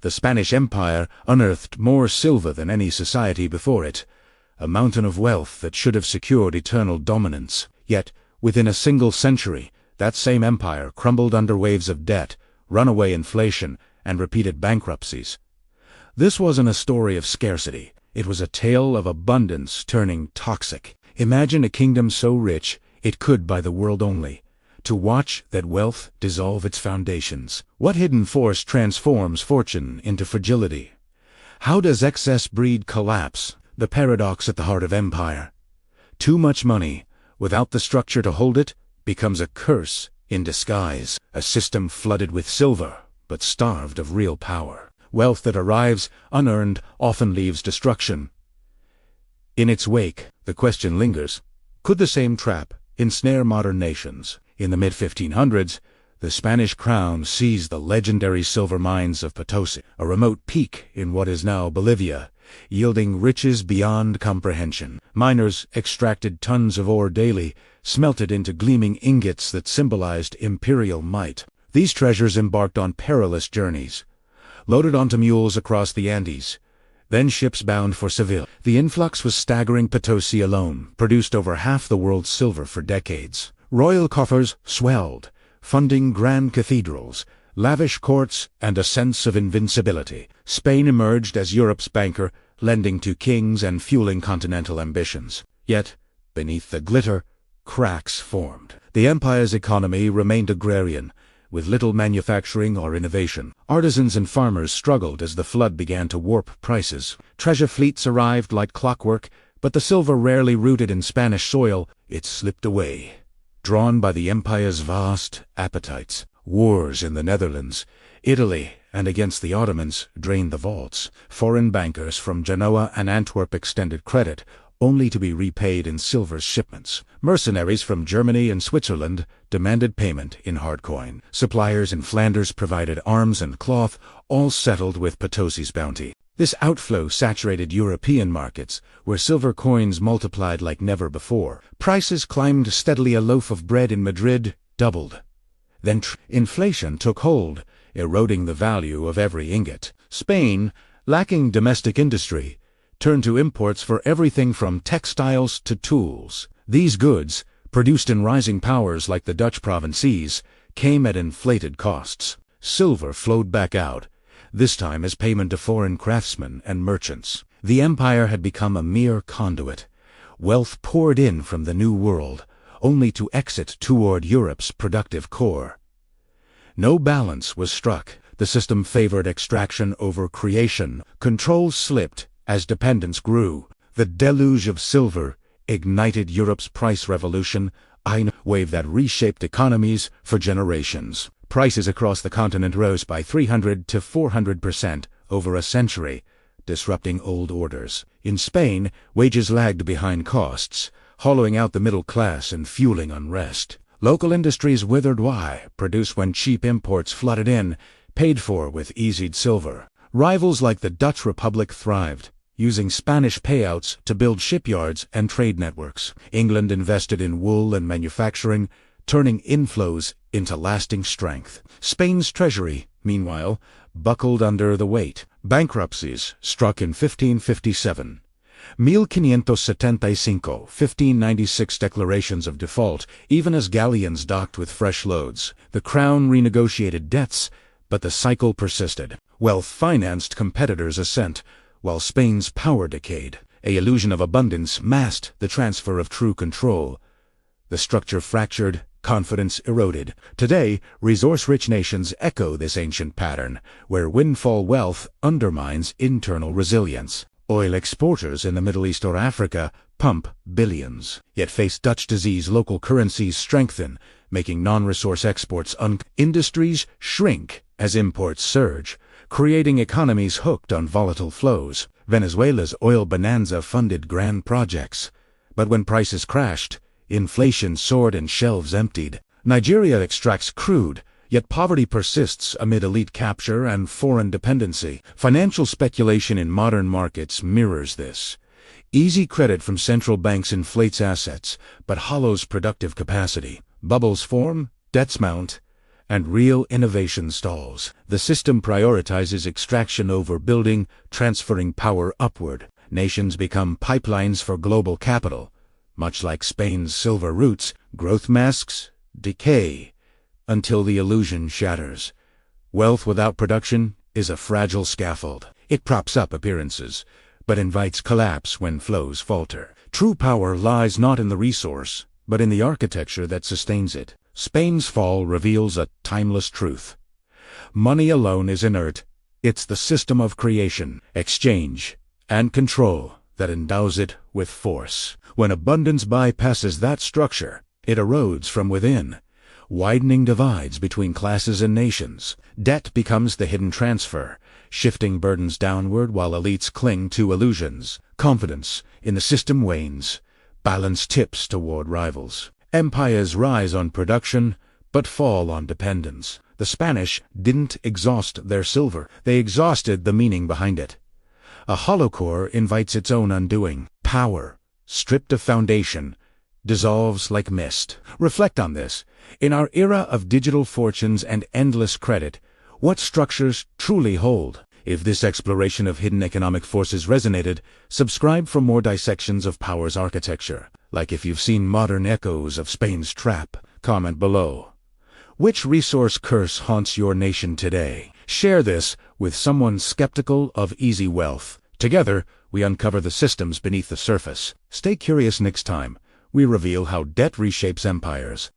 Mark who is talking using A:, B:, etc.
A: The Spanish Empire unearthed more silver than any society before it, a mountain of wealth that should have secured eternal dominance. Yet, within a single century, that same empire crumbled under waves of debt, runaway inflation, and repeated bankruptcies. This wasn't a story of scarcity. It was a tale of abundance turning toxic. Imagine a kingdom so rich it could buy the world only, to watch that wealth dissolve its foundations. What hidden force transforms fortune into fragility? How does excess breed collapse? The paradox at the heart of empire. Too much money, without the structure to hold it, becomes a curse in disguise. A system flooded with silver, but starved of real power. Wealth that arrives unearned often leaves destruction. In its wake, the question lingers, could the same trap ensnare modern nations? In the mid-1500s, the Spanish crown seized the legendary silver mines of Potosí, a remote peak in what is now Bolivia, yielding riches beyond comprehension. Miners extracted tons of ore daily, smelted into gleaming ingots that symbolized imperial might. These treasures embarked on perilous journeys, loaded onto mules across the Andes, then ships bound for Seville. The influx was staggering. Potosí alone produced over half the world's silver for decades. Royal coffers swelled, funding grand cathedrals, lavish courts, and a sense of invincibility. Spain emerged as Europe's banker, lending to kings and fueling continental ambitions. Yet, beneath the glitter, cracks formed. The empire's economy remained agrarian, with little manufacturing or innovation. Artisans and farmers struggled as the flood began to warp prices. Treasure fleets arrived like clockwork, but the silver rarely rooted in Spanish soil. It slipped away, drawn by the empire's vast appetites. Wars in the Netherlands, Italy, and against the Ottomans drained the vaults. Foreign bankers from Genoa and Antwerp extended credit, only to be repaid in silver shipments. Mercenaries from Germany and Switzerland demanded payment in hard coin. Suppliers in Flanders provided arms and cloth, all settled with Potosí's bounty. This outflow saturated European markets, where silver coins multiplied like never before. Prices climbed steadily. A loaf of bread in Madrid doubled. Then inflation took hold, eroding the value of every ingot. Spain, lacking domestic industry, turned to imports for everything from textiles to tools. These goods, produced in rising powers like the Dutch provinces, came at inflated costs. Silver flowed back out, this time as payment to foreign craftsmen and merchants. The empire had become a mere conduit. Wealth poured in from the New World, only to exit toward Europe's productive core. No balance was struck. The system favored extraction over creation. Control slipped as dependence grew. The deluge of silver ignited Europe's price revolution, a wave that reshaped economies for generations. Prices across the continent rose by 300 to 400% over a century, disrupting old orders. In Spain, wages lagged behind costs, hollowing out the middle class and fueling unrest. Local industries withered. Why? Produced when cheap imports flooded in, paid for with easied silver. Rivals like the Dutch Republic thrived, using Spanish payouts to build shipyards and trade networks. England invested in wool and manufacturing, turning inflows into lasting strength. Spain's treasury, meanwhile, buckled under the weight. Bankruptcies struck in 1557. 1596 declarations of default, even as galleons docked with fresh loads. The crown renegotiated debts, but the cycle persisted. Wealth financed competitors' ascent, while Spain's power decayed. An illusion of abundance masked the transfer of true control. The structure fractured, confidence eroded. Today, resource-rich nations echo this ancient pattern, where windfall wealth undermines internal resilience. Oil exporters in the Middle East or Africa pump billions, yet face Dutch disease. Local currencies strengthen, making non-resource exports industries shrink as imports surge, creating economies hooked on volatile flows. Venezuela's oil bonanza funded grand projects, but when prices crashed, inflation soared and shelves emptied. Nigeria extracts crude, yet poverty persists amid elite capture and foreign dependency. Financial speculation in modern markets mirrors this. Easy credit from central banks inflates assets, but hollows productive capacity. Bubbles form, debts mount, and real innovation stalls. The system prioritizes extraction over building, transferring power upward. Nations become pipelines for global capital. Much like Spain's silver roots, growth masks decay until the illusion shatters. Wealth without production is a fragile scaffold. It props up appearances, but invites collapse when flows falter. True power lies not in the resource, but in the architecture that sustains it. Spain's fall reveals a timeless truth. Money alone is inert. It's the system of creation, exchange, and control that endows it with force. When abundance bypasses that structure, it erodes from within, widening divides between classes and nations. Debt becomes the hidden transfer, shifting burdens downward while elites cling to illusions. Confidence in the system wanes, balance tips toward rivals. Empires rise on production, but fall on dependence. The Spanish didn't exhaust their silver, they exhausted the meaning behind it. A hollow core invites its own undoing. Power, stripped of foundation, dissolves like mist. Reflect on this. In our era of digital fortunes and endless credit, what structures truly hold? If this exploration of hidden economic forces resonated, subscribe for more dissections of power's architecture. Like if you've seen modern echoes of Spain's trap, comment below. Which resource curse haunts your nation today? Share this with someone skeptical of easy wealth. Together, we uncover the systems beneath the surface. Stay curious next time. We reveal how debt reshapes empires.